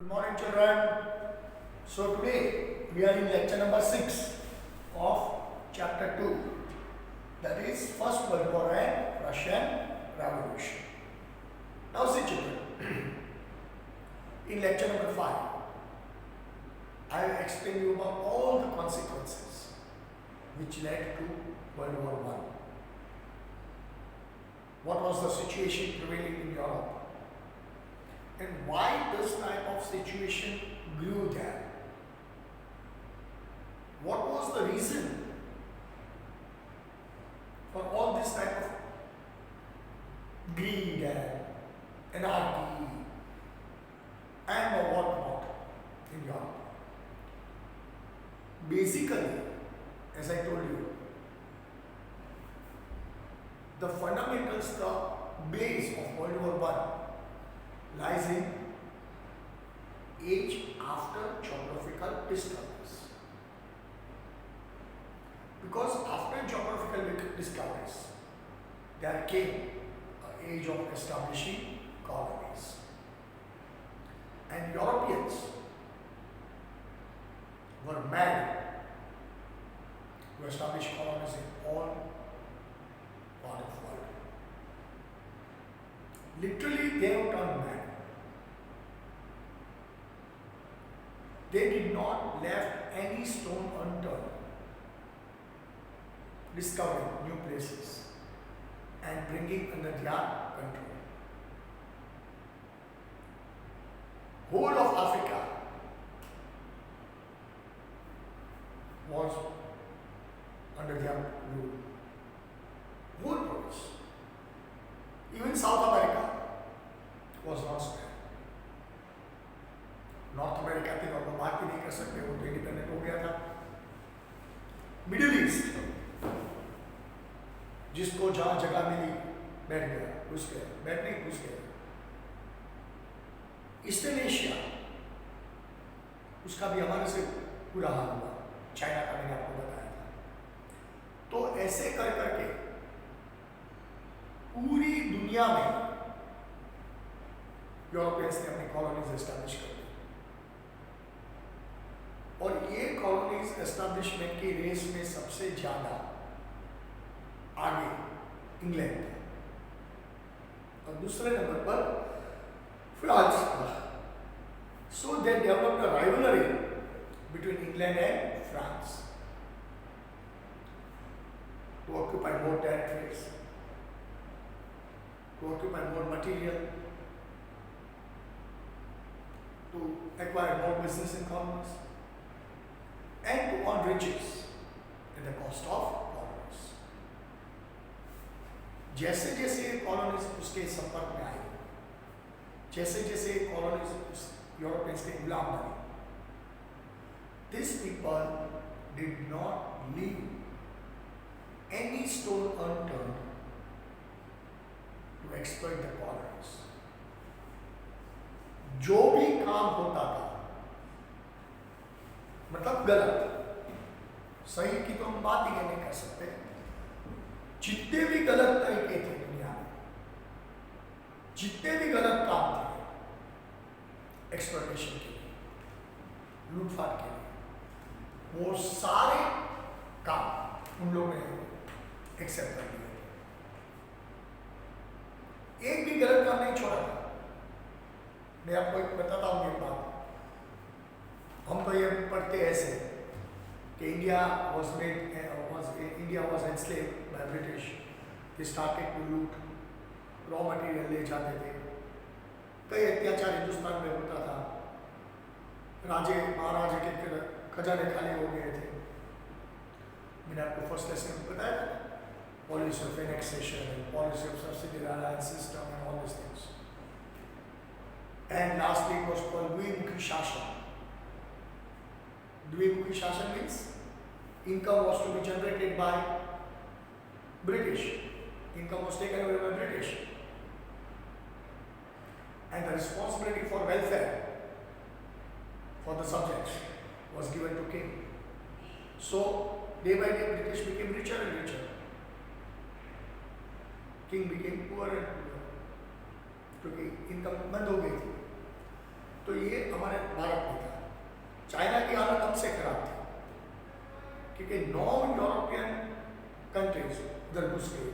Good morning, children. So today we are in lecture number 6 of chapter 2. That is First World War and Russian Revolution. Now see, children, in lecture number 5, I will explain you about all the consequences which led to World War I. What was the situation prevailing in Europe? And why this type of situation grew there? What was the reason for all this type of greed and anarchy and whatnot in Europe? Basically, as I told you, the fundamentals, the base of World War I lies in age after geographical discoveries. Because after geographical discoveries, there came an age of establishing colonies. And Europeans were mad to establish colonies in all parts of the world. Literally, they have turned mad. They did not left any stone unturned, discovering new places and bringing under their control. Whole of Africa was under their rule. Whole province. Even South America was not spared. North America थी और वो बात ही नहीं कर सकते, वो तो independent हो गया था. मिडिल ईस्ट, जिसको जहां जगह मिली बैठ गया, घुस गया, बैठ नहीं घुस गया. ईस्टर्न एशिया, उसका भी हमारे से पूरा हाल हुआ. चाइना का मैंने आपको बताया था. तो ऐसे कर करके पूरी दुनिया में यूरोपियंस ने अपनी कॉलोनीज एस्टैब्लिश कर दी. और ये कॉलोनीज एस्टैब्लिशमेंट की रेस में सबसे ज्यादा आगे इंग्लैंड था और दूसरे नंबर पर फ्रांस था. So they developed a rivalry between England and France to occupy more territories, to occupy more material, to acquire more business in colonies, and to earn riches at the cost of colonies. जैसे जैसे colonies उसके संपर्क में आई, जैसे जैसे colonies Europeans के गुलाम बने, these people did not leave any stone unturned to exploit the colonies. जो भी काम होता था, मतलब गलत, सही की तो हम बात ही नहीं कर सकते. जितने भी गलत तरीके थे दुनिया में, जितने भी गलत काम थे, एक्सप्लॉयटेशन के लिए, लूटपाट के लिए, वो सारे काम उन लोगों ने एक्सेप्ट कर लिए. एक भी गलत काम नहीं छोड़ा था. मैं आपको एक बताता हूँ एक बात. हम तो ये पढ़ते ऐसे कि India was enslaved by British. They started to loot raw material, ले जाते थे. कई अत्याचार हिंदुस्तान में होता था. राजे महाराजे के खजाने खाली हो गए थे. मैंने आपको फर्स्ट लेसन में बताया था, policy of annexation, policy of subsidy system and all this things. And lastly it was called द्विमुखी शासन. Dvimukhi Shashan means income was to be generated by British. Income was taken away by British. And the responsibility for welfare for the subjects was given to king. So day by day British became richer and richer. King became poorer and poorer. क्योंकि income बंद हो गई थी. तो ये हमारे भारत में था। चाइना की हालत हमसे खराब थी क्योंकि 9 यूरोपियन कंट्रीज उधर घुस गए थे,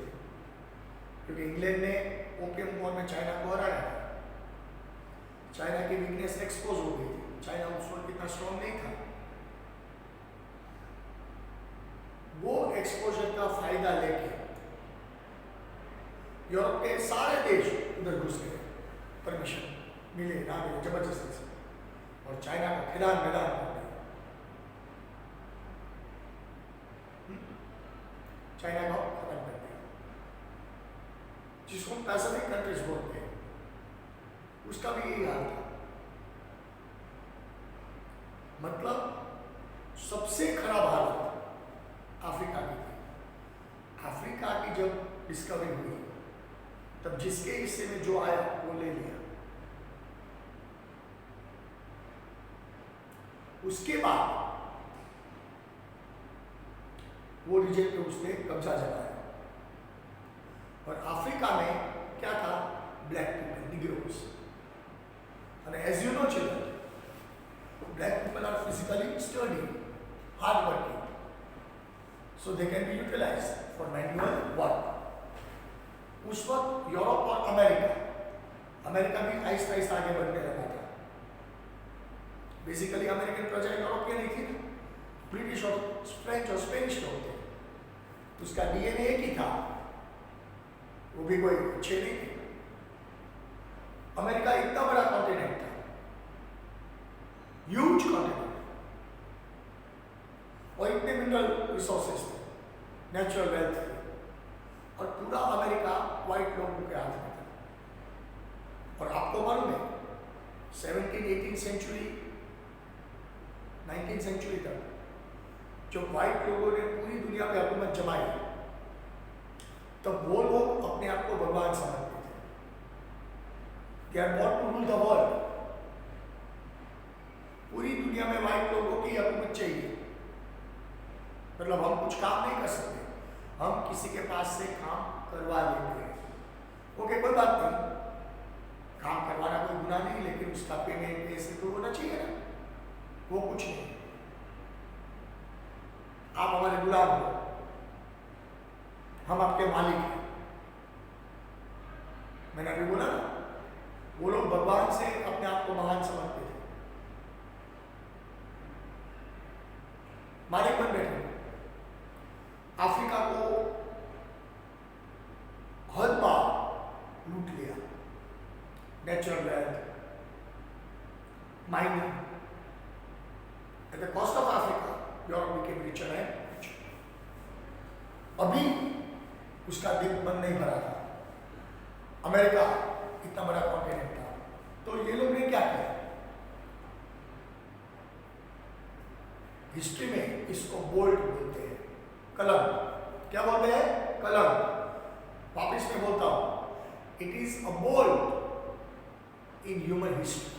क्योंकि इंग्लैंड ने ओपियम वॉर में चाइना को हराया था। चाइना की वीकनेस एक्सपोज हो गई थी। चाइना उस वक्त इतना स्ट्रॉन्ग नहीं था। वो एक्सपोजर का फायदा लेके यूरोप के सारे देश उधर घुस गए, परमिशन मिले ना मिले जबरदस्ती से, और चाइना को खिलान मैदान कर दिया। चाइना को खत्म कर दिया, जिसको पैसिफिक कंट्रीज बोलते हैं, उसका भी यही हाल था। मतलब सबसे खराब हालत अफ्रीका की थी। अफ्रीका की जब डिस्कवरी हुई तब जिसके हिस्से में जो आया वो ले लिया। उसके बाद वो रीजन पे उसने कब्जा जमाया, और अफ्रीका में क्या था? Black people, negroes. And as you know children, black people are physically sturdy, hard working, so they can be utilized for manual work. उस वक्त यूरोप और अमेरिका भी आहिस्ता आहिस्ता आगे बढ़ने लगा था। बेसिकली अमेरिकन प्रजा यूरोप की नहीं थी ना, ब्रिटिश और फ्रेंच और स्पेनिश लोग थे। उसका डीएनए एक ही था, वो भी कोई अच्छे नहीं थे। अमेरिका इतना बड़ा कॉन्टिनेंट था, ह्यूज कॉन्टिनेंट, और इतने मिनरल रिसोर्सेज थे, नेचुरल वेल्थ थे, और पूरा अमेरिका व्हाइट लोगों के हाथ में था। और आपको मालूम है 17, 18 सेंचुरी, 19 सेंचुरी तक जब व्हाइट लोगों ने पूरी दुनिया पे हुकूमत जमाई, तब वो लोग अपने आप को भगवान समझते थे। They are born to rule the world. पूरी दुनिया में व्हाइट लोगों की हुकूमत चाहिए। मतलब हम कुछ काम नहीं कर सकते, हम किसी के पास से काम करवा लेते हैं। ओके, कोई बात नहीं, काम करवाना कोई गुनाह नहीं, लेकिन उसका पेमेंट ऐसे तो होना चाहिए ना। वो कुछ नहीं, आप हमारे गुलाम हो, हम आपके मालिक हैं। मैंने अभी बोला ना, वो लोग भगवान से अपने आप को महान समझते थे, मालिक बन बैठे। अफ्रीका को हर बार लूट लिया, natural wealth, mining. At the cost of Africa Europe became richer and richer. अभी उसका दिल मन नहीं भरा था। अमेरिका इतना बड़ा कॉन्टिनेंट था, तो ये लोग ने क्या किया? हिस्ट्री में इसको बोल्ट बोलते हैं, कलम। क्या बोलते हैं? कलम। वापिस मैं बोलता हूं, it is a bolt in human history.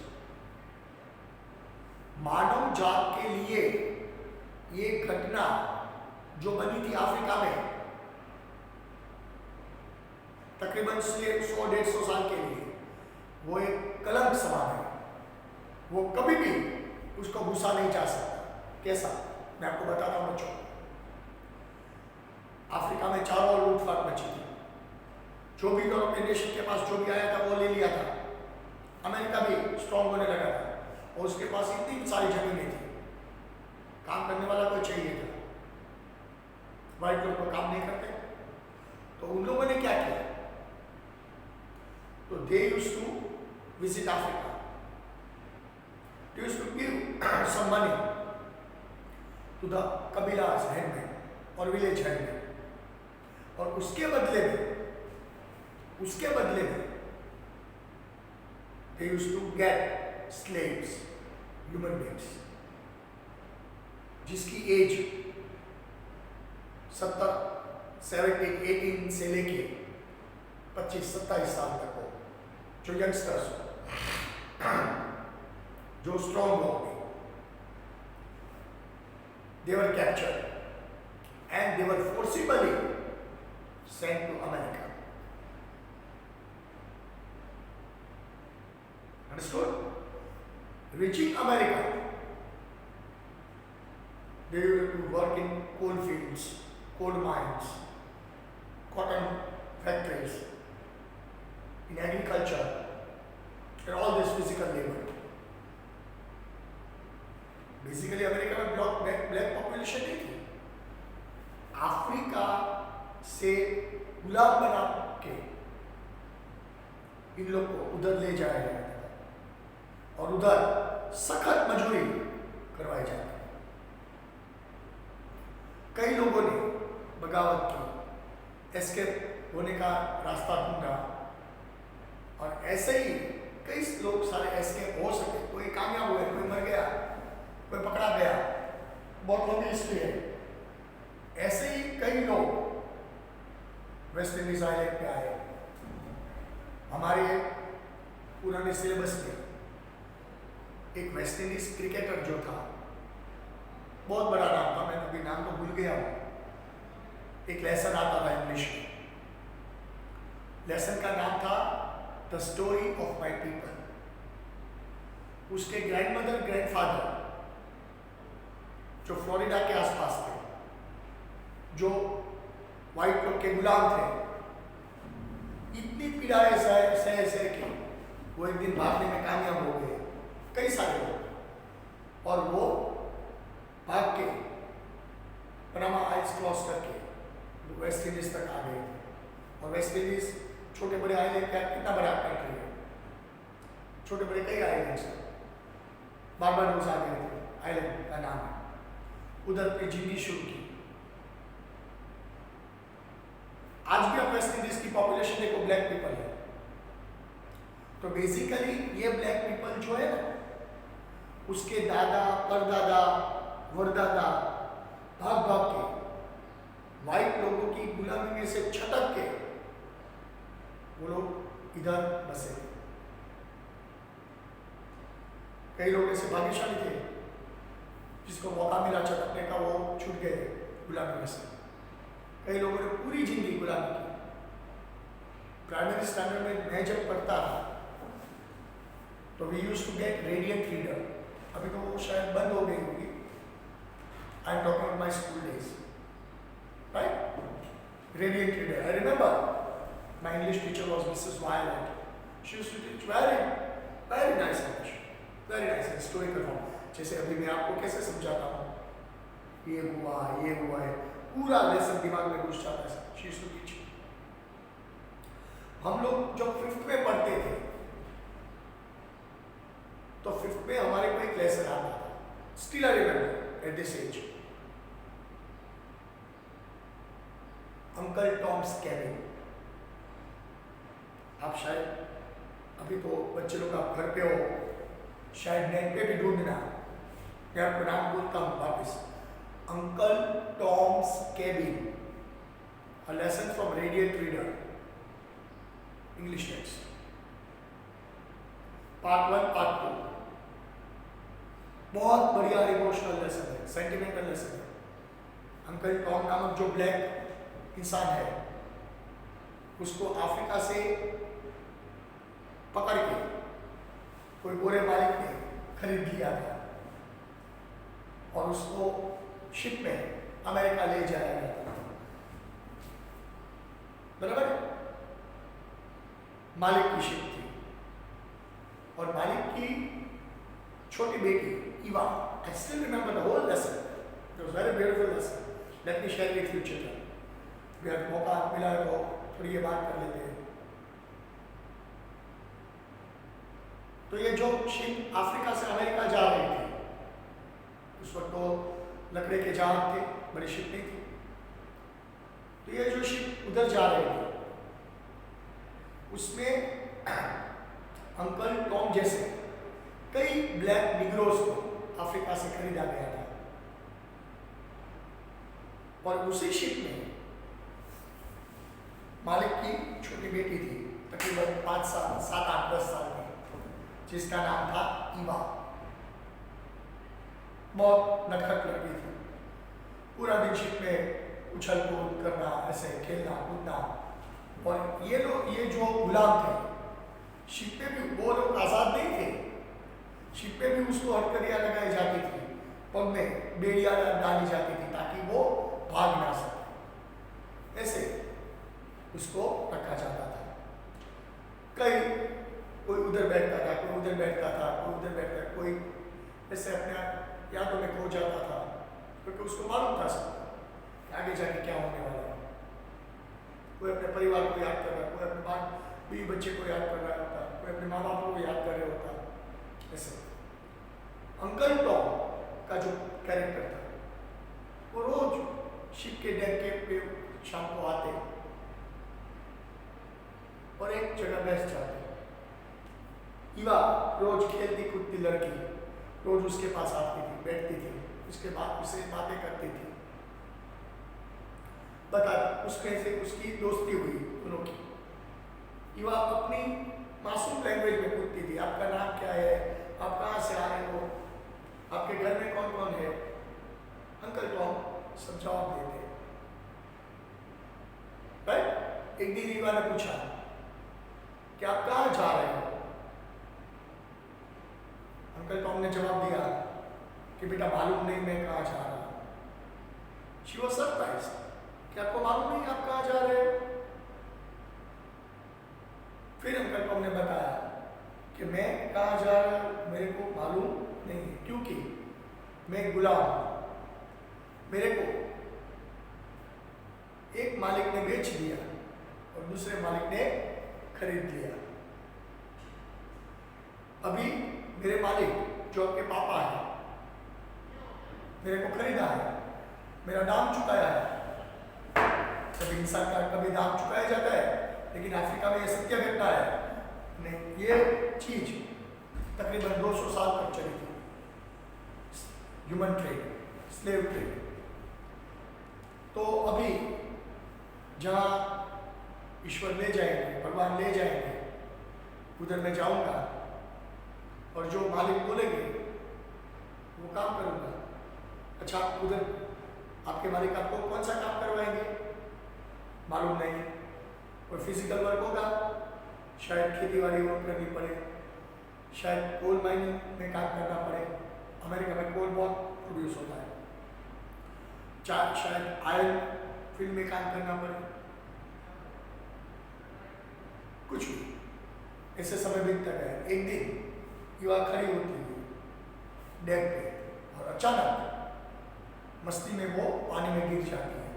मानव जात के लिए ये घटना जो बनी थी अफ्रीका में, तकरीबन 100-150 साल के लिए, वो एक कलंक समान है। वो कभी भी उसको भूसा नहीं जा सकता। कैसा? मैं आपको बताता हूं बच्चों। अफ्रीका में चारों ओर लूटपाट मची थी। जो भी यूरोपियन नेशन के पास जो भी आया था वो ले लिया था। अमेरिका भी स्ट्रॉन्ग होने लगा था, और उसके पास इतनी सारी जमीनें थी, काम करने वाला कोई चाहिए था। व्हाइट लोग तो काम नहीं करते, तो उन लोगों ने क्या किया? तो they used to visit Africa, they used to give some money to the कबीलास headman और विलेज हेडमैन, और उसके बदले में they used to get slaves, human beings, जिसकी एज 18 से लेके 25-27 साल तक हो, जो यंगस्टर्स हो, जो स्ट्रॉन्ग हो, they were captured and they were forcibly sent to America. Understood? reaching America, they used to work in coal fields, coal mines, cotton factories, in agriculture, and all this physical labor. Basically America में black population नहीं थी। Africa से गुलाम बना के इन लोग को उधर ले जाया गया था और उधर सख्त मजदूरी करवाई जाती है। कई लोगों ने बगावत की, एस्केप होने का रास्ता ढूंढा और ऐसे ही कई लोग सारे एस्केप हो सके। कोई कामयाब हुए, कोई मर गया, कोई पकड़ा गया, बहुत लंबी हिस्ट्री है। ऐसे ही कई लोग वेस्ट इंडीज आइलैंड पे आए। हमारे पुराने सिलेबस में एक वेस्ट इंडीज क्रिकेटर जो था, बहुत बड़ा नाम था, मैं अभी नाम तो भूल गया हूँ, एक लेसन आता था इंग्लिश में। लेसन का नाम था the story of my people. उसके ग्रैंडमदर, ग्रैंडफादर जो फ्लोरिडा के आसपास थे, जो व्हाइट लोग के गुलाम थे, इतनी पीड़ाएं सह के वो एक दिन भागने में कामयाब हो गए, कई सारे लोग, और वो भाग के पनामा आइल्स क्रॉस करके वेस्ट इंडीज तक आ गए थे। और वेस्ट इंडीज छोटे बड़े आइलैंड का कितना बड़ा कंट्री है, छोटे बड़े कई आइलैंड्स हैं। बारबाडोस आ गए थे, आइलैंड का नाम है, उधर पे जिंदगी शुरू की। आज भी आप वेस्ट इंडीज की पॉपुलेशन देखो, ब्लैक पीपल है। तो बेसिकली ये ब्लैक पीपल जो है ना, उसके दादा, परदादा, वरदादा भाग भाग के व्हाइट लोगों की गुलामी में से छटक के वो लोग इधर बसे। कई लोग ऐसे भाग्यशाली थे जिसको मौका मिला छटकने का, वो छूट गए गुलामी में से। कई लोगों ने पूरी जिंदगी गुलामी की। प्राइमरी स्टैंडर्ड में मैं जब पढ़ता था तो we used to get radiant reader. अभी तो वो शायद बंद हो गई होगी। I am talking about my school days, right? Radiant reader, I remember my English teacher was Mrs Violet. She used to teach very nice English, very nice historical form. जैसे अभी मैं आपको कैसे समझाता हूँ, ये हुआ है, पूरा लेसन दिमाग में घुस जाता है। She used to teach. हम लोग जब 5th में पढ़ते थे तो 5th में हमारे को एक लेसन आता था, still I remember at this age, Uncle Tom's Cabin. आप शायद अभी तो बच्चे लोग आप घर पे हो, शायद नेट पे भी ढूंढना। मैं आपको नाम बोलता हूँ वापिस, uncle Tom's cabin, a lesson from radiant reader, English text, part 1, part 2। बहुत बढ़िया इमोशनल लेसन है, सेंटिमेंटल लेसन है। अंकल टॉम नामक जो ब्लैक इंसान है, उसको अफ्रीका से पकड़ के कोई गोरे मालिक ने खरीद लिया था और उसको शिप में अमेरिका ले जाया गया था। बराबर? मालिक की शिप थी और मालिक की छोटी बेटी Eva, I still remember the whole lesson, it was very beautiful lesson. Let me share with you children, अगर मौका मिला तो थोड़ी ये बात कर लेते हैं। तो ये जो शिप अफ्रीका से अमेरिका जा रही थी, उस वक्त तो लकड़े के जहाज थे, बड़ी शिप नहीं थी। तो ये जो शिप उधर जा रही थी, उसमें अंकल टॉम जैसे कई ब्लैक निग्रोस को अफ्रीका से खरीदा गया था। और उसी शिप में मालिक की छोटी बेटी थी, तकरीबन 5 साल, 7, 8, 10 साल की, जिसका नाम था ईवा। बहुत नटखट लड़की थी, पूरा दिन शिप में उछल कूद करना, ऐसे खेलना कूदना। और ये जो गुलाम थे शिप में भी, वो लोग आज़ाद नहीं थे, शिप पे भी उसको हथकड़ियाँ लगाई जाती थी, पग में बेड़ियाँ डाली जाती थी ताकि वो भाग ना सके, ऐसे उसको रखा जाता था। कई कोई उधर बैठता था, कोई उधर बैठता था, कोई उधर बैठता, कोई ऐसे अपने यादों में खो जाता था, क्योंकि उसको मालूम था सबको कि आगे जाके क्या होने वाला है। कोई अपने परिवार को याद कर रहा, कोई अपने बीवी बच्चे को याद कर रहा होता, कोई अपने माँ बाप को याद कर रहा होता। ऐसे अंकल टॉम का जो कैरेक्टर था वो रोज शिप के डेक के पे शाम को आते और एक जगह बैठ जाते। ईवा रोज खेलती कूदती लड़की रोज उसके पास आती थी, बैठती थी, उसके बाद उससे बातें करती थी, बता उसमें से उसकी दोस्ती हुई दोनों की। ईवा अपनी मासूम लैंग्वेज में पूछती थी, आपका नाम क्या है, आप कहाँ से आए हो, आपके घर में कौन कौन है। अंकल टॉम सब जवाब देते। राइट। एक दिन ईवा ने पूछा कि आप कहाँ जा रहे हो। अंकल टॉम ने जवाब दिया कि बेटा मालूम नहीं मैं कहाँ जा रहा हूँ। शी वाज सरप्राइज कि आपको मालूम नहीं आप कहाँ जा रहे हो। फिर अंकल टॉम ने बताया कि मैं कहाँ जा रहा हूँ मेरे को मालूम नहीं है, क्योंकि मैं गुलाम हूँ। मेरे को एक मालिक ने बेच दिया और दूसरे मालिक ने खरीद लिया। अभी मेरे मालिक जो आपके पापा है मेरे को खरीदा है, मेरा दाम चुकाया है। कभी इंसान का कभी दाम चुकाया जाता है, लेकिन अफ्रीका में ये सत्य घटना है। नहीं, ये चीज तकरीबन 200 साल तक चली थी, ह्यूमन ट्रेड, स्लेव ट्रेड। तो अभी जहाँ ईश्वर ले जाएंगे, भगवान ले जाएंगे, उधर मैं जाऊंगा और जो मालिक बोलेंगे वो काम करूंगा। अच्छा, उधर आपके मालिक आपको कौन सा काम करवाएंगे मालूम नहीं। कोई फिजिकल वर्क होगा, शायद खेती बाड़ी वर्क करनी पड़े, शायद कोल माइनिंग में काम करना पड़े। अमेरिका में कोल बहुत प्रोड्यूस होता है। शायद आयरन फील्ड में काम करना पड़े, कुछ भी। ऐसे समय बीतता गया। एक दिन युवा खड़ी होती हुई डेक पे और अचानक मस्ती में वो पानी में गिर जाती है।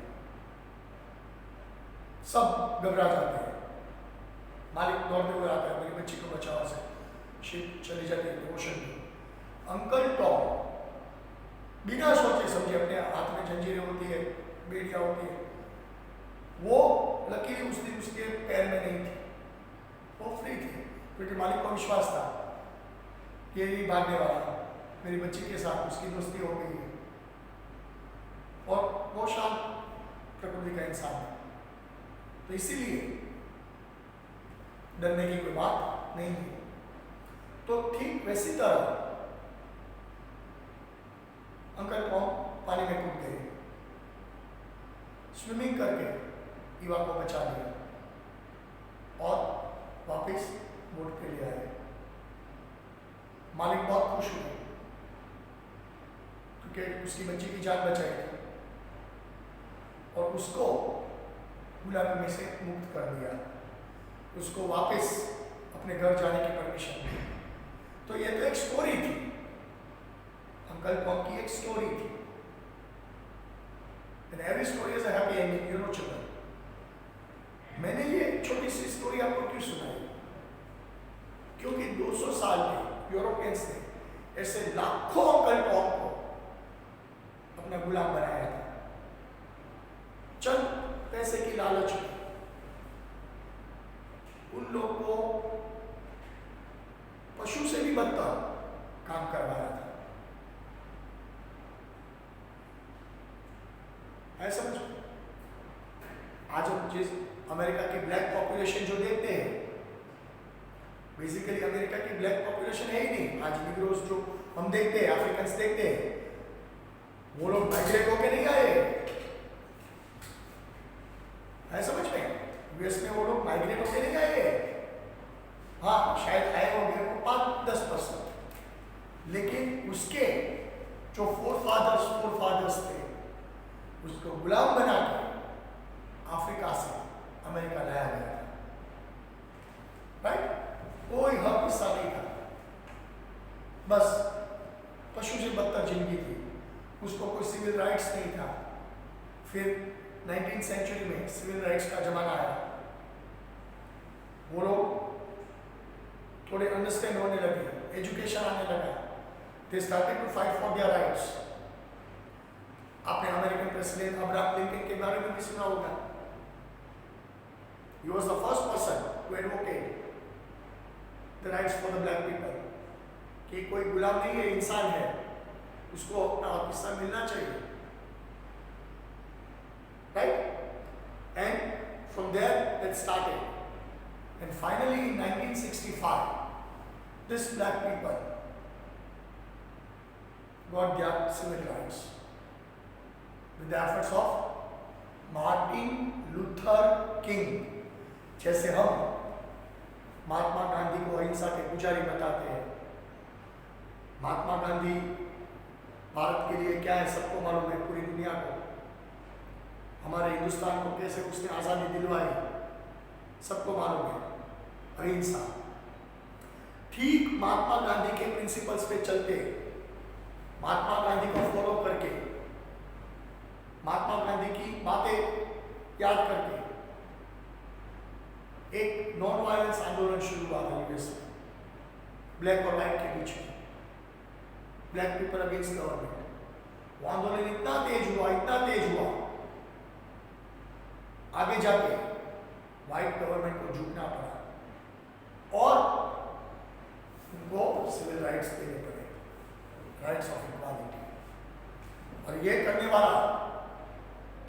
सब घबरा जाते हैं। मालिक दौड़ते हुए आता है, मेरी बच्ची को बचाओ से। शिप चली जाती है ओशन में। अंकल टॉम बिना सोचे समझे, अपने हाथ में जंजीरें होती है, बेड़ियां होती है, वो लकीली उस दिन उसके पैर में नहीं थी, वो फ्री थे, क्योंकि मालिक को विश्वास था कि ये भागने वाला मेरी बच्ची के साथ उसकी दोस्ती हो गई है और वो शांत प्रकृति का इंसान है। तो इसीलिए डरने की कोई बात नहीं है। तो ठीक वैसी तरह अंकल टॉम पानी में कूद गए, स्विमिंग करके ईवा को बचा लिया और वापस बोट पे ले आए। मालिक बहुत खुश हुए क्योंकि उसकी बच्ची की जान बचाई थी और उसको गुलामी में से मुक्त कर दिया, उसको वापस अपने घर जाने की परमिशन दी। तो ये तो एक स्टोरी थी, अंकल टॉम की एक स्टोरी थी। And every story has a happy ending, you know children. मैंने ये छोटी सी स्टोरी आपको क्यों सुनाई? क्योंकि 200 साल में यूरोपियंस ने ऐसे लाखों अंकल टॉम को अपना गुलाम बनाया था। चंद पैसे की लालच में उन लोग को पशु से भी बदतर काम करवाया था। है समझ? आज हम जिस अमेरिका की ब्लैक पॉपुलेशन जो देखते हैं, बेसिकली अमेरिका की ब्लैक पॉपुलेशन है ही नहीं। आज निग्रोस जो हम देखते हैं, अफ्रीकन्स देखते हैं, वो लोग माइग्रेट होके नहीं आए। है समझ में? यूएस में वो लोग माइग्रेट होके नहीं आए। हाँ, शायद आए होंगे 5-10%, लेकिन उसके जो फोर फादर्स थे उसको गुलाम बना के अफ्रीका से अमेरिका लाया गया था। राइट? कोई हक हिस्सा नहीं था, बस पशु से बदतर जिंदगी थी, उसको कोई सिविल राइट्स नहीं था। फिर 19th सेंचुरी में सिविल राइट्स का जमाना आया, वो लोग थोड़े अंडरस्टैंड होने लगे, एजुकेशन आने लगा, they started to fight for their rights. आपने अमेरिकन प्रेसिडेंट अब्राहम लिंकन के बारे में भी सुना होगा। He was the first person to advocate the rights for the black people, कि कोई गुलाम नहीं है, इंसान है, उसको अपना हिस्सा मिलना चाहिए। Right? And from there it started. And finally in 1965, this black people got their civil rights with the efforts of Martin Luther King। जैसे हम महात्मा गांधी को अहिंसा के पुजारी बताते हैं, महात्मा गांधी भारत के लिए क्या है सबको मालूम है, पूरी दुनिया को, हमारे हिंदुस्तान को कैसे उसने आज़ादी दिलवाई सबको मालूम है, अहिंसा। ठीक महात्मा गांधी के प्रिंसिपल्स पे चलते, महात्मा गांधी को फॉलो करके, महात्मा गांधी की बातें याद करके एक नॉन वायलेंस आंदोलन शुरू हुआ था यूएस में, ब्लैक और व्हाइट के बीच में, ब्लैक पीपल अगेंस्ट गवर्नमेंट। वो आंदोलन इतना तेज हुआ, आगे जाके व्हाइट गवर्नमेंट को झुकना पड़ा और उनको सिविल राइट्स देने पड़े, राइट्स ऑफ इक्वालिटी। और ये करने वाला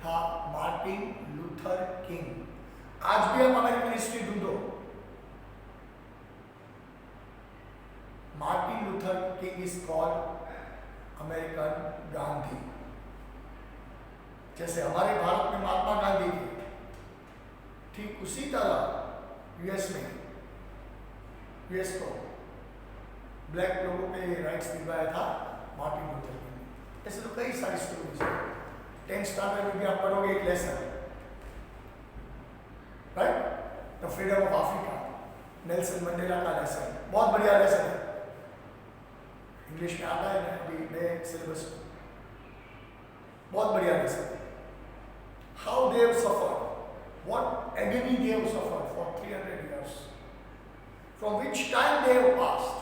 था मार्टिन लूथर किंग। आज भी हम अमेरिकन हिस्ट्री ढूंढो, Martin Luther king is called American Gandhi. जैसे हमारे भारत में महात्मा गांधी थे, ठीक उसी तरह यूएस को ब्लैक लोगों के राइट्स दिलवाया था मार्टिन लूथर किंग। ऐसे तो कई सारी स्टोरीज है, 10th स्टैंडर्ड में भी आप पढ़ोगे एक lesson, right, the freedom of Africa, Nelson Mandela का लेसन, बहुत बढ़िया लेसन है, इंग्लिश में आता है ना अभी नए सिलेबस में, बहुत बढ़िया lesson. How they have suffered, what agony they have suffered for 300 years, from which time they have passed.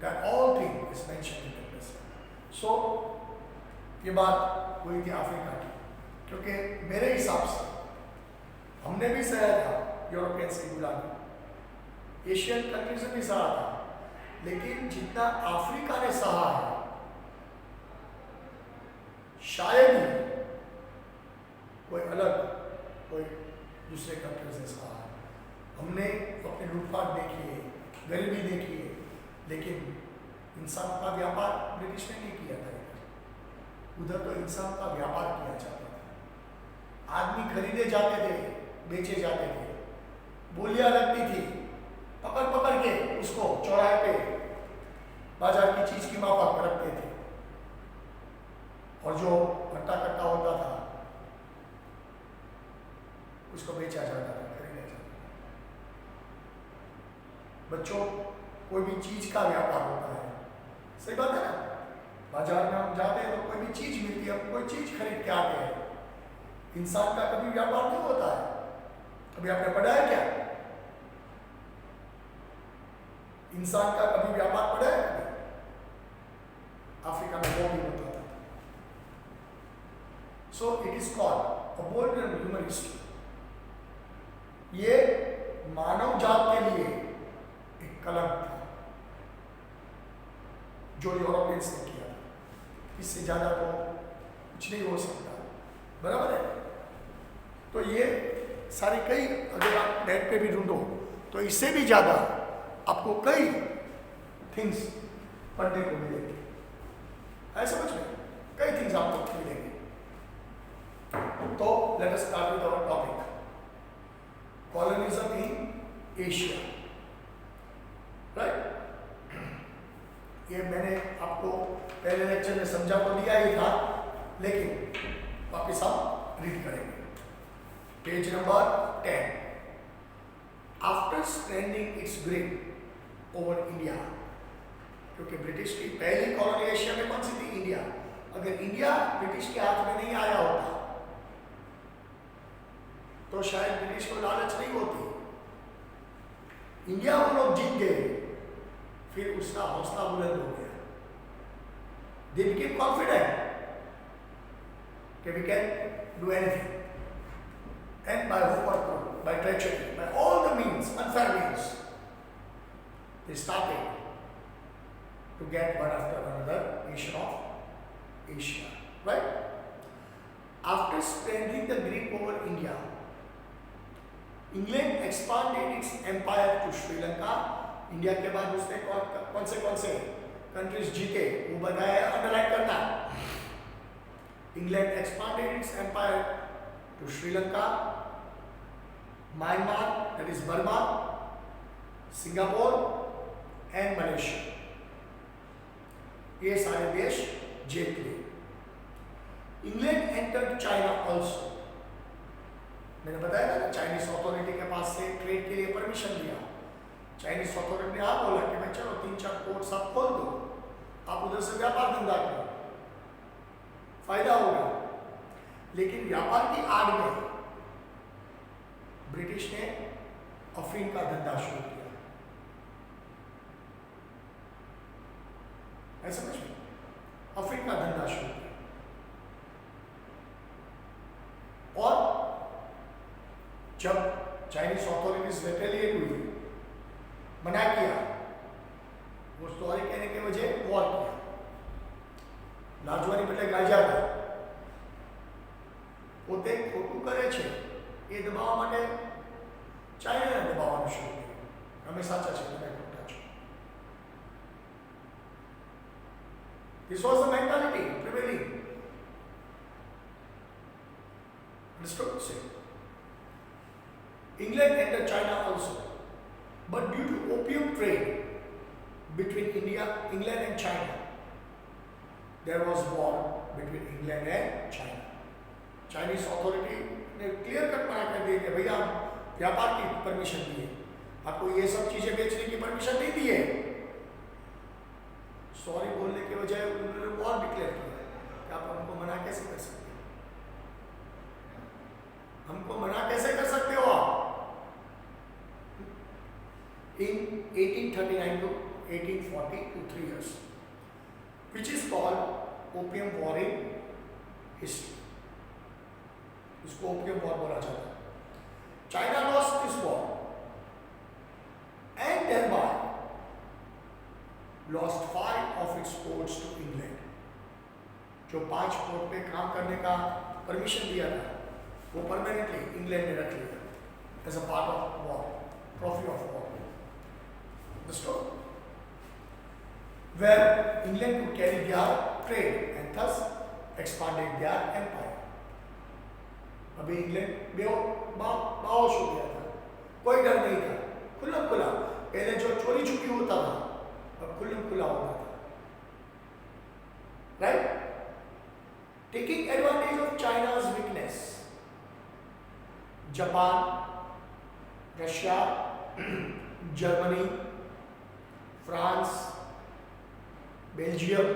That all thing is mentioned in the lesson. So ये बात हुई थी अफ्रीका की, क्योंकि मेरे हिसाब से हमने भी सहा था यूरोपियन से गुलामी, एशियन कंट्रीज ने भी सहा था, लेकिन जितना अफ्रीका ने सहा है शायद ही कोई दूसरे कंट्रीज ने सहा है। हमने अपने लूटपाट देखी है, गरीबी देखी है, लेकिन इंसान का व्यापार ब्रिटिश ने नहीं किया था। उधर तो इंसान का व्यापार किया जाता था, आदमी खरीदे जाते थे, बेचे जाते थे, बोलियां लगती थी, पकड़ के उसको चौराहे पे बाजार की चीज की माफक रखते थे, और जो हट्टा कट्टा होता था उसको बेचा जाता था, खरीदा जाता था। बच्चों, कोई भी चीज का व्यापार होता है, सही बात है ना, बाजार में हम जाते हैं तो कोई भी चीज मिलती है, हम कोई चीज खरीद के आते हैं। इंसान का कभी व्यापार नहीं होता है, कभी आपने पढ़ा है क्या? इंसान का कभी व्यापार पढ़ा है? कभी अफ्रीका में वो भी होता था। So it is called a bold human history. ये मानव जात के लिए एक कलंक था जो यूरोपियंस ने किया। इससे ज्यादा तो कुछ नहीं हो सकता, बराबर है? तो ये सारी कई, अगर आप नेट पे भी ढूंढो तो इससे भी ज्यादा आपको कई थिंग्स पढ़ने को मिलेंगे, है समझ में? कई थिंग्स आपको मिलेंगे। तो let us start with our topic. Colonism in Asia, right. ये मैंने आपको पहले लेक्चर में समझा तो दिया ही था, लेकिन वापस हम रीड करेंगे। Page number 10। After स्ट्रेंडिंग it's grip over India, क्योंकि ब्रिटिश की पहली कॉलोनी एशिया में कौन सी थी? इंडिया। अगर इंडिया ब्रिटिश के हाथ में नहीं आया होता तो शायद ब्रिटिश को लालच नहीं होती। इंडिया वो लोग जीत गए, फिर उसका हौसला बुलंद हो गया। दे बिकेम कॉन्फिडेंट कि we can do anything, and by overthrow, by treachery, by all the means, unfair means, they started to get one after another nation of Asia, right? After strengthening the grip over India, England expanded its empire to Sri Lanka. India के बाद उसने कौन से countries जीते वो बताया, underline करना। England expanded its empire to Sri Lanka, Myanmar, that is Burma, Singapore and Malaysia. ये सारे देश जीत लिए। England entered China also. मैंने बताया ना, चाइनीज अथॉरिटी के पास से ट्रेड के लिए परमिशन लिया। चाइनीज अथॉरिटी ने आप बोला कि मैं चलो 3-4 पोर्ट्स आप खोल दो, आप उधर से व्यापार धंधा करो, फायदा होगा। लेकिन व्यापार की आड़ में ब्रिटिश ने अफीम का धंधा शुरू किया। ऐसा समझ में, अफीम का धंधा शुरू किया। और जब चाइनीज अथॉरिटीज रिटेलिएट हुई, मना किया, वो स्टोरी कहने के वजह वॉर किया। લાજવાની એટલે ગાજા પોતે ખોટું કરે છે એ દબાવવા માટે ચાઇનાને દબાવવાનું શરૂ કર્યું। અમે સાચા છે, તમે ખોટા છો। This was the mentality prevailing. Understood? See, England entered China also, but due to opium trade between England and China, there was war between England and China. Chinese authority ने क्लियर कट मना कर दिया कि भैया व्यापार की permission दी है, आपको ये सब चीजें बेचने की परमिशन नहीं दी है। सॉरी बोलने के बजाय उन्होंने वॉर डिक्लेयर किया कि आप हमको मना कैसे कर सकते हो, हमको मना कैसे कर सकते हो आप। In 1839 to 1840 to 3 years, which is called opium war in history. इसको ओपियम वॉर बोला जाता है। China lost this war and thereby lost 5 of its ports to England. जो 5 पोर्ट पे काम करने का परमिशन दिया था वो परमानेंटली इंग्लैंड ने रख लिया as a part of war, trophy of war. Understood? Where England could carry their trade and thus expanded their empire. अभी इंग्लैंड बाहोश हो गया था, कोई डर नहीं था, खुल्लम खुला। पहले जो चोरी छुपी होता था अब खुल्लम खुला होता था, right. Taking advantage of China's weakness, Japan, Russia, Germany, France, Belgium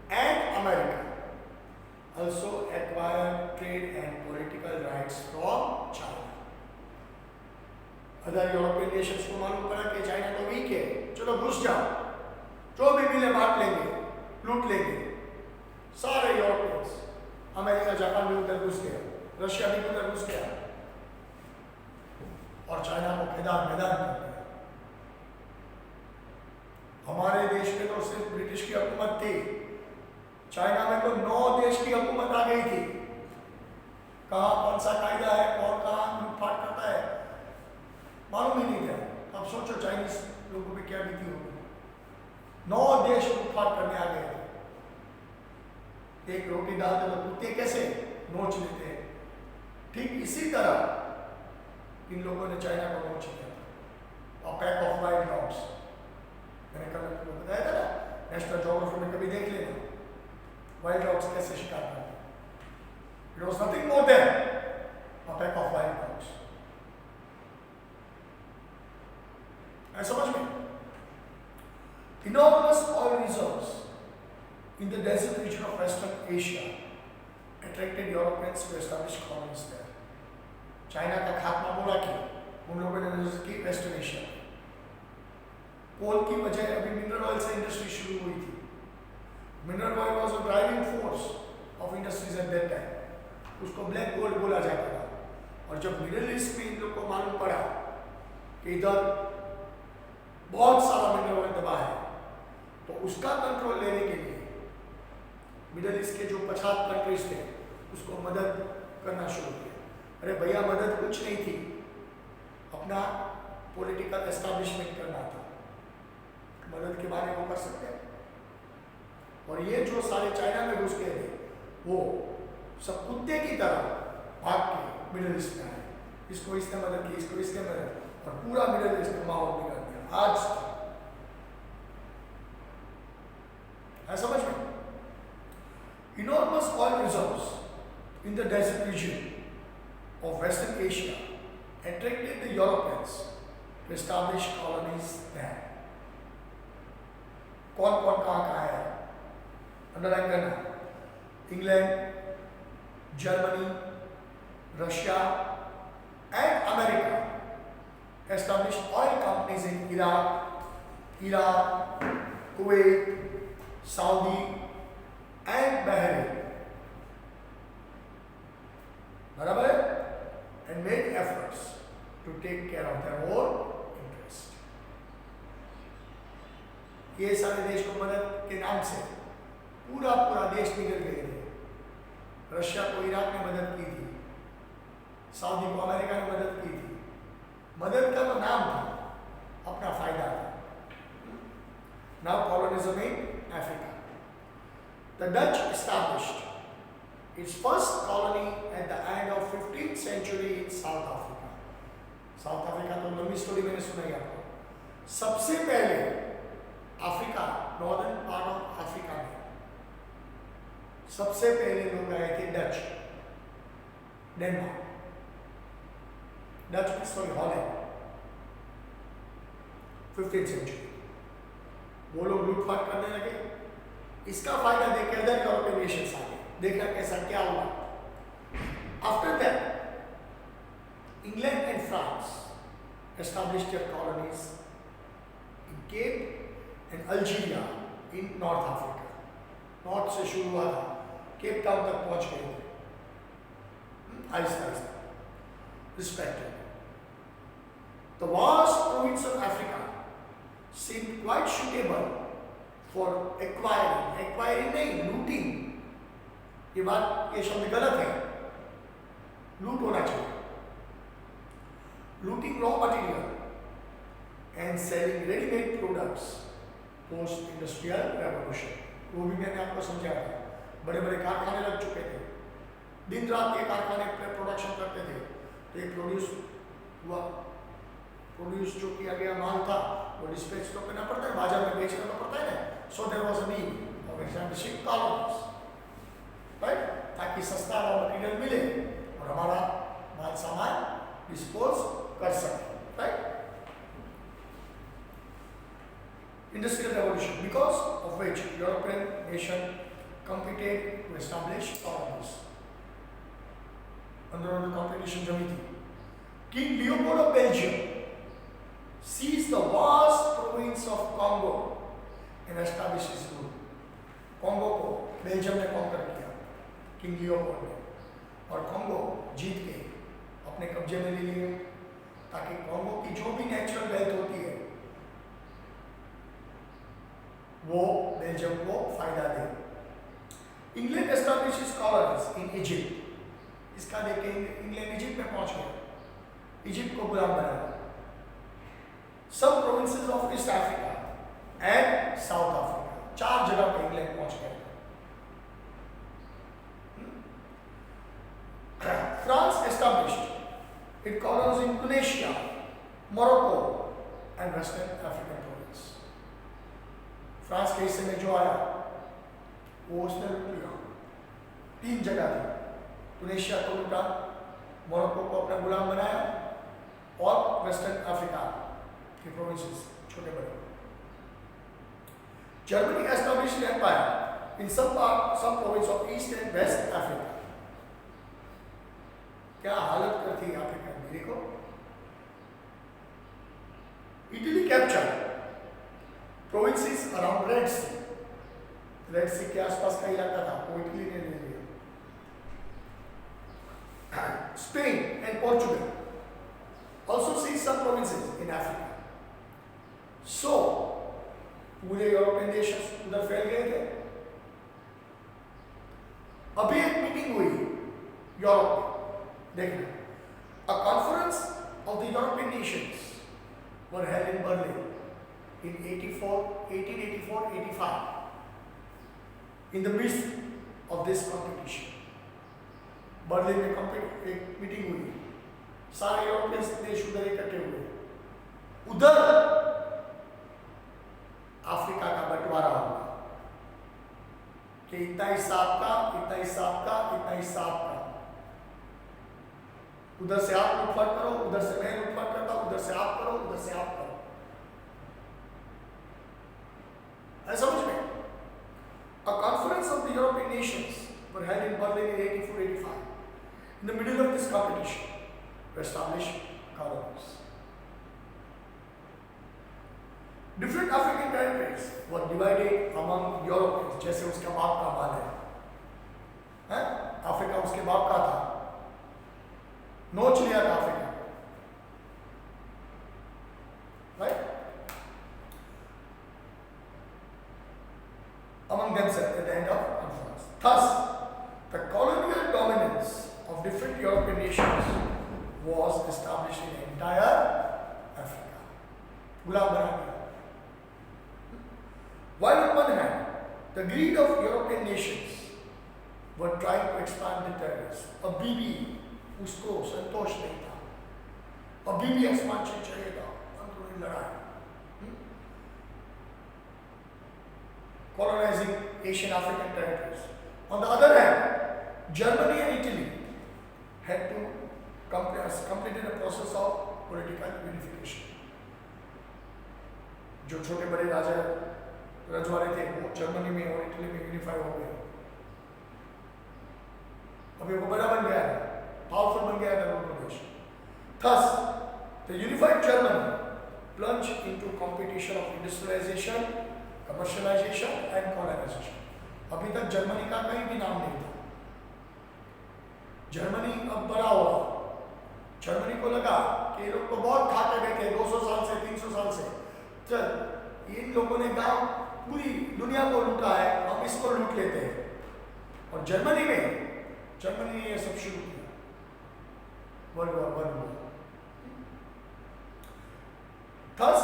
and America also acquired trade and political rights from China. Other European Nations को मालूम पड़ा कि चाइना तो वीक है, चलो घुस जाओ, जो भी मिले बांट लेंगे, लूट लेंगे। सारे यूरोपियंस, अमेरिका, जापान भी उधर घुस गया, रशिया भी उधर घुस गया और चाइना को मैदान मैदान कर दिया। हमारे देश में तो सिर्फ ब्रिटिश की हुकूमत थी, चाइना में तो 9 देश की हुकूमत आ गई थी। कहाँ कौन सा कायदा है, कौन कहाँ लूटपाट करता है, मालूम ही नहीं था। अब सोचो चाइनीज लोगों पे क्या बीती होगी। 9 देश लूटपाट करने आ गए थे। एक रोटी डालते तो कुत्ते कैसे नोच लेते हैं, ठीक इसी तरह इन लोगों ने चाइना को लॉन्च किया था, a pack of wild dogs. मैंने कल आपको बताया था ना, नेशनल ज्योग्राफी में कभी देख लेना वाइल्ड डॉग्स कैसे शिकार करते हैं। It was nothing more than a pack of wild dogs. समझ में? Enormous oil reserves in the desert region of Western Asia attracted Europeans to establish colonies there. China का खात्मा बोला कि उन लोगों ने नजर की वेस्टर्न एशिया में। कोल की वजह अभी मिनरल ऑयल से इंडस्ट्री शुरू हुई थी। Mineral oil was a driving force of industries at that time. उसको ब्लैक गोल्ड बोला जाता था। और जब मिडिल ईस्ट में इन लोग को मालूम पड़ा कि इधर बहुत सारा मिनरल ऑयल दबा है, तो उसका कंट्रोल लेने के लिए मिडिल ईस्ट के जो पछात कंट्रीज थे उसको मदद करना शुरू किया। अरे भैया, मदद कुछ नहीं थी, अपना पॉलिटिकल एस्टैब्लिशमेंट करना था। मदद के बारे में वो कर सकते हैं। और ये जो सारे चाइना में घुस गए थे, वो सब कुत्ते की तरह भाग के मिडिल ईस्ट में आए। इसको इसने मदद की, इसको इसने मदद, और पूरा मिडिल ईस्ट में माहौल बिगड़ गया। आज है समझ में? Enormous oil reserves in the desert region of Western Asia attracted the Europeans to establish colonies there. कौन कौन कहाँ है? अंडरलाइन करना। England, Germany, Russia and America established oil companies in Iraq, Iran, Kuwait, Saudi and Bahrain. बराबर है? And made efforts to take care of their own interest. ये सारे देश को मदद के नाम से पूरा देश निकल गए थे। रशिया को इराक ने मदद की थी, सऊदी को अमेरिका ने मदद की थी। मदद का तो नाम था, अपना फायदा था। Now colonialism in Africa. The Dutch established its first colony at the end of 15th century in South Africa. South Africa तो लंबी स्टोरी मैंने सुनाई आपको। सबसे पहले Africa, northern part of Africa में सबसे पहले लोग आए थे Dutch, Denmark, Dutch sorry Holland, 15th century. वो लोग लूटपाट करने लगे। इसका फायदा देकर अदर यूरोपियन नेशंस आ गए, देखना कैसा क्या हुआ। After that England and France established their colonies in Cape and Algeria in North Africa. North से शुरू हुआ था, केप टाउन तक पहुंच गए थे Aahista Aahista respected. The vast province of Africa seemed quite suitable for acquiring नहीं, looting। ये बात, ये शब्द गलत है, लूट होना चाहिए। looting raw material and selling ready-made products post industrial revolution। वो भी मैंने आपको समझाया था। बड़े बड़े कारखाने लग चुके थे, दिन रात ये कारखाने प्रोडक्शन करते थे, तो ये प्रोड्यूस जो किया गया माल था वो डिस्पैच तो करना पड़ता है, बाजार में बेचना तो पड़ता है ना। So there was a need of establishing colonies, right, ताकि सस्ता रॉ मटेरियल मिले और हमारा माल सामान डिस्पोज कर सके, right. Industrial revolution, because of which European nation competed to establish colonies. Under the competition जमी थी। King Leopold of Belgium seized the vast province of Congo and established his rule. Congo को Belgium ने conquer किया, king Leopold ने, और Congo जीत के अपने कब्जे में ले लिए, ताकि कॉन्गो की जो भी नेचुरल वेल्थ होती है वो बेल्जियम को फायदा दे। England establishes colonies in Egypt. इसका देखें, इंग्लैंड इजिप्ट में पहुंच गया, इजिप्ट को गुलाम बनाया। सब provinces of east Africa and south Africa, 4 जगह पे इंग्लैंड पहुंच गया। France established It covers Indonesia, Morocco and Western African province. France के हिस्से में जो आया वो उसने लूट लिया। 3 जगह थी, टूनेशिया को लूटा, मोरक्को को अपना गुलाम बनाया और वेस्टर्न अफ्रीका के प्रोविंसेस छोटे बड़े। Germany established an empire in some province of East and West Africa. क्या हालत करती है अफ्रीका में, देखो। Italy capture provinces around red सी, रेड सी के आसपास का इलाका था वो इटली ने ले लिया। Spain and Portugal also seized some provinces in Africa. So पूरे यूरोपियन देश उधर फैल गए थे। अभी एक मीटिंग हुई यूरोप में, देखना, a conference of the European nations were held in Berlin in 1884-85 in the midst of this competition. Berlin में एक मीटिंग हुई, सारे यूरोपियन देश उधर इकट्ठे हुए। उधर अफ्रीका का बंटवारा हुआ कि इतना हिस्सा आपका, इतना हिस्सा आपका, इतना हिस्सा आपका। उधर से आप लूटपाट करो, उधर से मैं लूटपाट करता हूं, उधर से आप करो, उधर से आप करो। ऐसा समझ में? A conference of the European nations were held in Berlin in 1884-85. In the middle of this competition, to establish colonies. Different African territories were divided among Europeans, जैसे उसका बाप का माल है, अफ्रीका उसके बाप का था, नोच लिया था Africa, right? Among themselves at the end of conference. Thus, the colonial dominance of different European nations was established in entire Africa. गुलाम बना दिया। While on one hand, the greed of European nations were trying to expand the territories. अभी भी उसको संतोष नहीं था, अभी भी expansion चाहिए था, अंदरूनी लड़ाई। Colonizing Asian African territories. On the other hand, Germany and Italy had to completed a process of political unification. जो छोटे बड़े राजा रजवाड़े थे वो जर्मनी में और इटली में यूनिफाई हो गए। अभी वो बड़ा बन गया है, पावरफुल बन गया है दोनों देश। Thus, the unified Germany plunged into competition of industrialization, commercialization and colonization. अभी तक जर्मनी का कहीं भी नाम नहीं था। जर्मनी अब बड़ा हुआ, जर्मनी को लगा कि ये लोग तो बहुत खाते बैठे 200 साल से 300 साल से, चल इन लोगों ने गांव पूरी दुनिया को लूटा है, हम इसको लूट लेते हैं। और जर्मनी ने ये सब शुरू किया, वर्ल्ड वॉर 1 हुआ। Thus,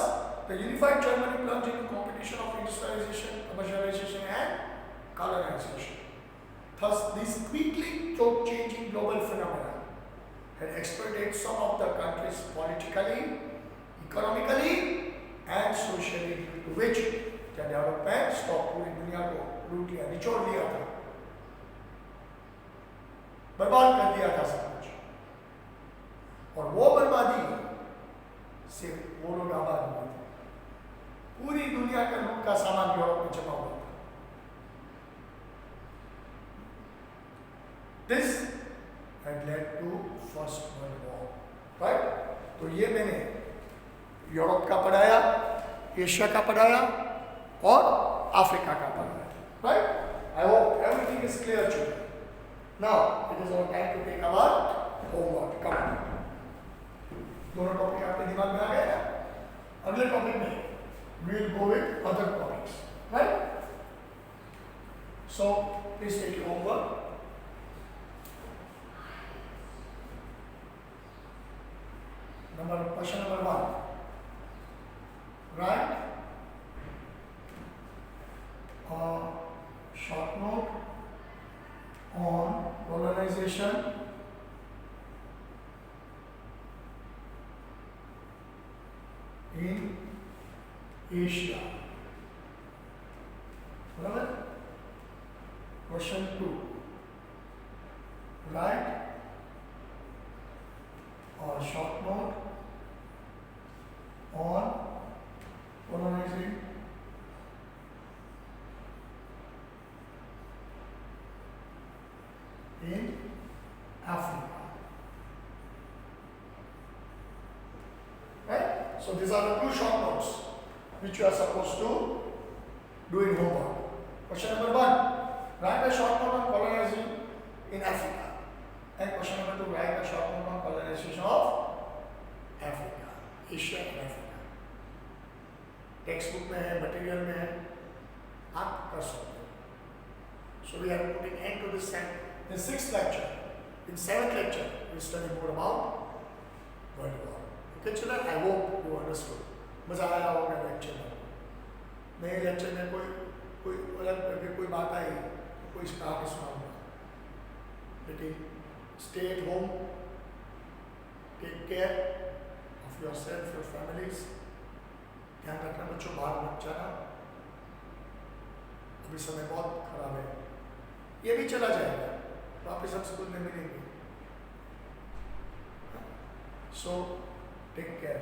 the unified Germany plunged into competition of industrialization, commercialization and colonization. Thus, these quickly changing global phenomena had exploited some of the countries politically, economically and socially, due to which the development stopped पूरी दुनिया को लूट लिया, निचोड़ लिया था, बर्बाद कर दिया था सब कुछ। और वो बर्बादी से वो लोग आबाद हुए थे। पूरी दुनिया का लूट का सामान यूरोप में जमा हुआ था। This had led to First World War, right? तो ये मैंने यूरोप का पढ़ाया, एशिया का पढ़ाया और अफ्रीका का पढ़ाया, right? I hope everything is clear to you. Now it is our time to take our homework. Come on. दोनों टॉपिक आपके दिमाग में आ गए ना? अगले टॉपिक में we will go with other topics, right? So please take your homework. Question number 1. Write a short note on colonization Asia. बराबर। Question 2, right और short note on colonizing in Africa. Right? So these are the two short notes which you are supposed to do in homework. Question number 1, write a short note on colonizing in Africa. And question number 2, write a short note on colonization of Africa, Asia and Africa. Text book में है, material में है, आप कर सकते हो. So we are putting end to this in 6th lecture. In 7th lecture, we study more about World War. Okay, children, I hope you understood. मजा आया होगा लेक्चर में. नए लेक्चर में कोई अलग करके कोई बात आई, कोई स्टार्ट सुनाऊंगा. लेकिन stay at home, take care of yourself, your families. ध्यान रखना बच्चों, बाहर मत जाना, अभी समय बहुत खराब है. ये भी चला जाएगा, वापस हम स्कूल में मिलेंगे. So take care.